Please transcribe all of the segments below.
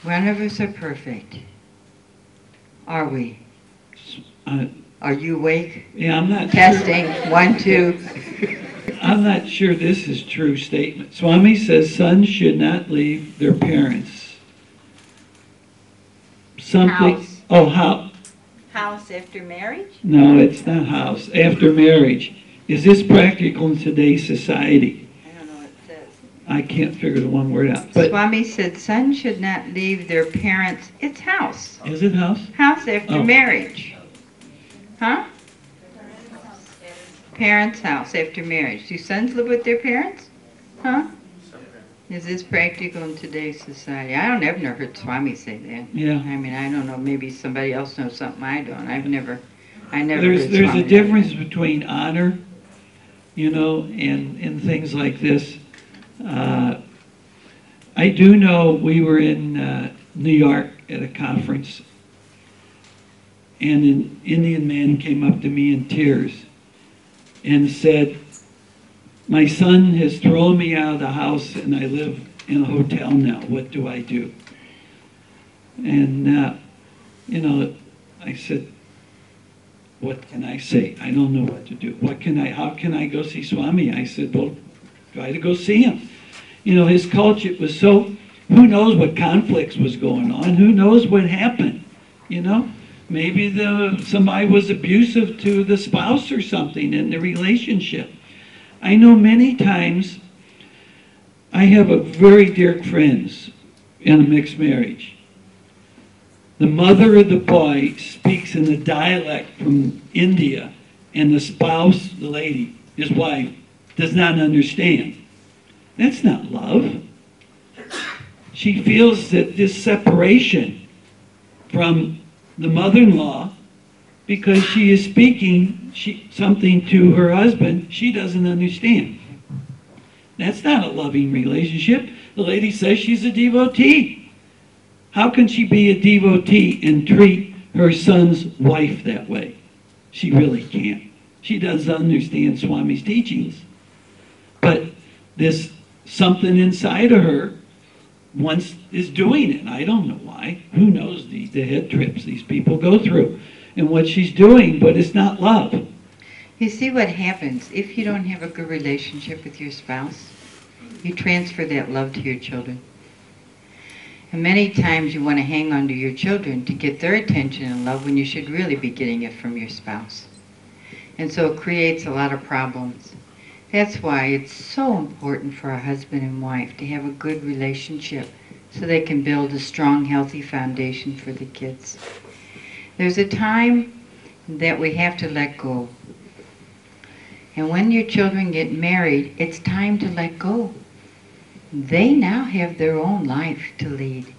None of us are perfect. Are we? Are you awake? Yeah, I'm not Testing. sure. 1, 2. I'm not sure this is true statement. Swami says sons should not leave their parents. Something. House. Oh, how? House after marriage? No, it's not house. After marriage. Is this practical in today's society? I don't know what it says. I can't figure the one word out. But Swami said sons should not leave their parents. It's house. is it house? House after marriage. Huh? Parents' house after marriage. Do sons live with their parents? Huh? Is this practical in today's society? I've never heard Swami say that. Yeah. I mean, I don't know. Maybe somebody else knows something I don't. I never There's heard a Swami difference between honor, and things like this. I do know we were in New York at a conference, and an Indian man came up to me in tears and said, "My son has thrown me out of the house and I live in a hotel now. What do I do?" And, I said, "What can I say? I don't know what to do. How can I go see Swami?" I said, "Well, try to go see him." His culture was so, who knows what conflicts was going on? Who knows what happened? Maybe somebody was abusive to the spouse or something in the relationship. I know many times I have a very dear friends in a mixed marriage. The mother of the boy speaks in a dialect from India, and the spouse, the lady, his wife, does not understand. That's not love. She feels that this separation from the mother-in-law, because she is speaking something to her husband she doesn't understand. That's not a loving relationship. The lady says she's a devotee. How can she be a devotee and treat her son's wife that way? She really can't. She doesn't understand Swami's teachings. But this something inside of her is doing it. I don't know why. Who knows the head trips these people go through and what she's doing, but it's not love. You see what happens if you don't have a good relationship with your spouse? You transfer that love to your children. And many times you want to hang on to your children to get their attention and love when you should really be getting it from your spouse. And so it creates a lot of problems. That's why it's so important for a husband and wife to have a good relationship so they can build a strong, healthy foundation for the kids. There's a time that we have to let go. And when your children get married, it's time to let go. They now have their own life to lead.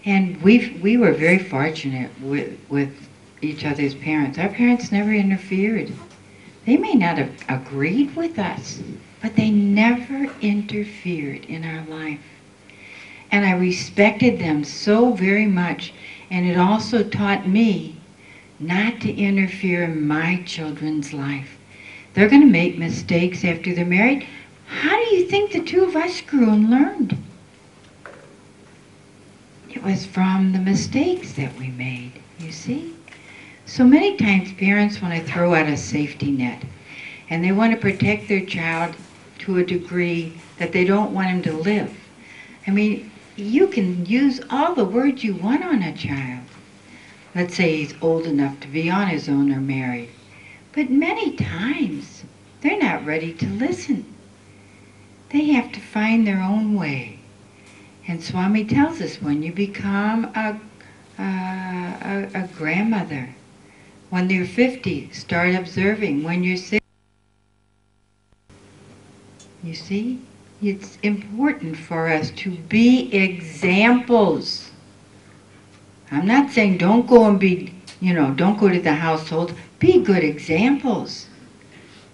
And we were very fortunate with each other's parents. Our parents never interfered. They may not have agreed with us, but they never interfered in our life. And I respected them so very much. And it also taught me not to interfere in my children's life. They're going to make mistakes after they're married. How do you think the two of us grew and learned? It was from the mistakes that we made, you see? So many times parents want to throw out a safety net, and they want to protect their child to a degree that they don't want him to live. I mean, you can use all the words you want on a child. Let's say he's old enough to be on his own or married. But many times, they're not ready to listen. They have to find their own way. And Swami tells us when you become a grandmother, when you're 50, start observing. When you're 60, you see, it's important for us to be examples. I'm not saying don't go and be, don't go to the household. Be good examples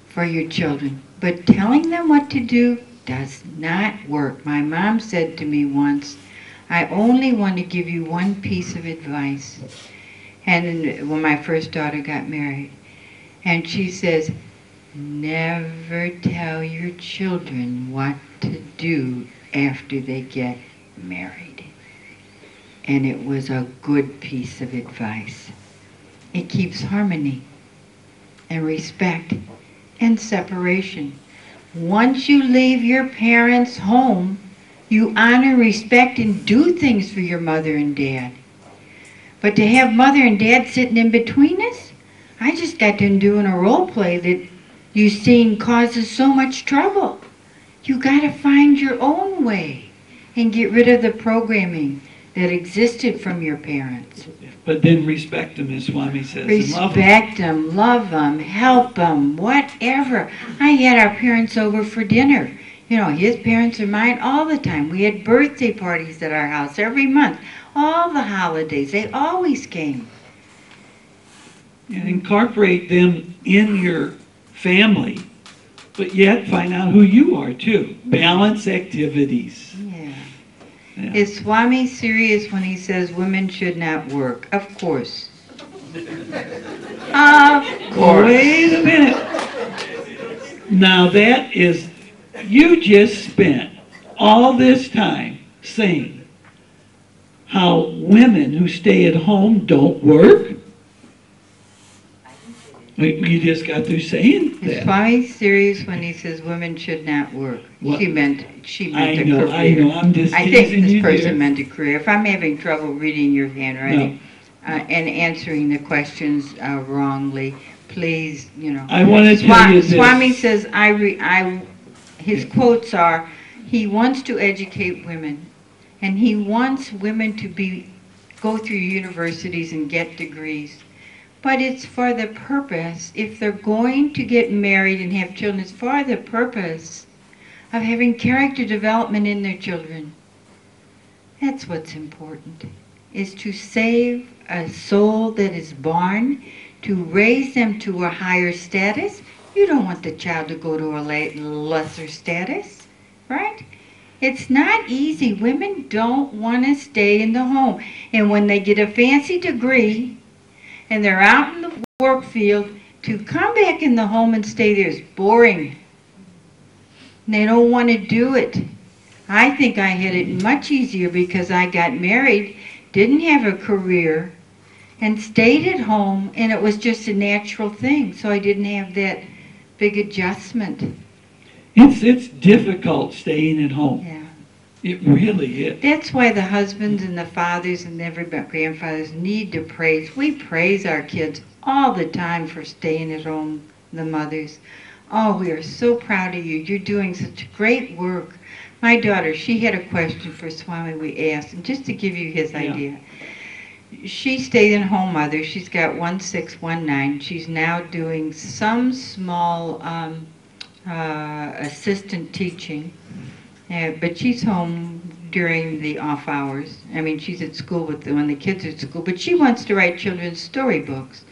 for your children. But telling them what to do does not work. My mom said to me once, I only want to give you one piece of advice. And when my first daughter got married, and she says, never tell your children what to do after they get married. and it was a good piece of advice. It keeps harmony and respect and separation. Once you leave your parents' home, you honor, respect, and do things for your mother and dad. But to have mother and dad sitting in between us, I just got done doing a role play that you've seen causes so much trouble. You got to find your own way and get rid of the programming that existed from your parents. But then respect them, as Swami says. Respect them, love them, help them, whatever. I had our parents over for dinner. You know, his parents are mine all the time. We had birthday parties at our house every month. All the holidays, they always came. And incorporate them in your family, but yet find out who you are too. Balance activities. Yeah. Is Swami serious when he says women should not work? Of course. Of course. Wait a minute. Now that is, you just spent all this time saying how women who stay at home don't work. You just got through saying that. Is Swami serious when he says women should not work? What? She meant I a know, career. I know. I'm just I think teasing this you person there. meant a career. If I'm having trouble reading your handwriting and answering the questions wrongly, please, you know. I want to tell you this. Swami says, his quotes are, he wants to educate women, and he wants women to go through universities and get degrees. But it's for the purpose, if they're going to get married and have children, it's for the purpose of having character development in their children. That's what's important, is to save a soul that is born, to raise them to a higher status. You don't want the child to go to a lesser status, right? It's not easy. Women don't want to stay in the home. And when they get a fancy degree and they're out in the work field, to come back in the home and stay there is boring. And they don't want to do it. I think I had it much easier because I got married, didn't have a career, and stayed at home, and it was just a natural thing. So I didn't have that big adjustment. It's difficult staying at home. Yeah. It really is. That's why the husbands and the fathers and everybody, grandfathers need to praise. We praise our kids all the time for staying at home, the mothers. Oh, we are so proud of you. You're doing such great work. My daughter, she had a question for Swami we asked, and just to give you his idea. She stayed in home mother. She's got 1619. She's now doing some small assistant teaching. But she's home during the off hours. I mean, she's at school when the kids are at school, but she wants to write children's storybooks.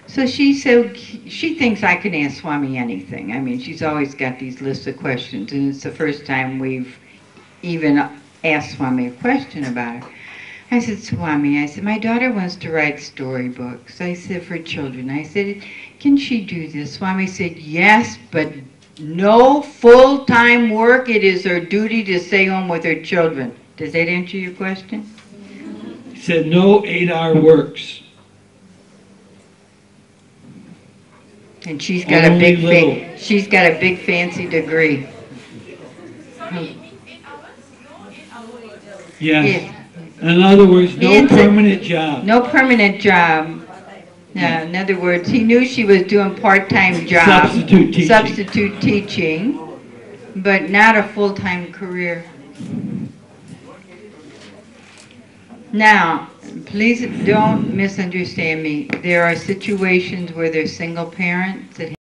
So she said she thinks I can ask Swami anything. I mean, she's always got these lists of questions, and it's the first time we've even asked Swami a question about her. I said, Swami, I said, my daughter wants to write storybooks. I said, for children. I said, can she do this? Swami said, yes, but no full-time work. It is her duty to stay home with her children. Does that answer your question? He said no 8-hour works. And she's got a big fancy degree. Yes. In other words, no permanent job. No permanent job. In other words, he knew she was doing part-time job, substitute teaching, but not a full-time career. Now, please don't misunderstand me. There are situations where there's single parents that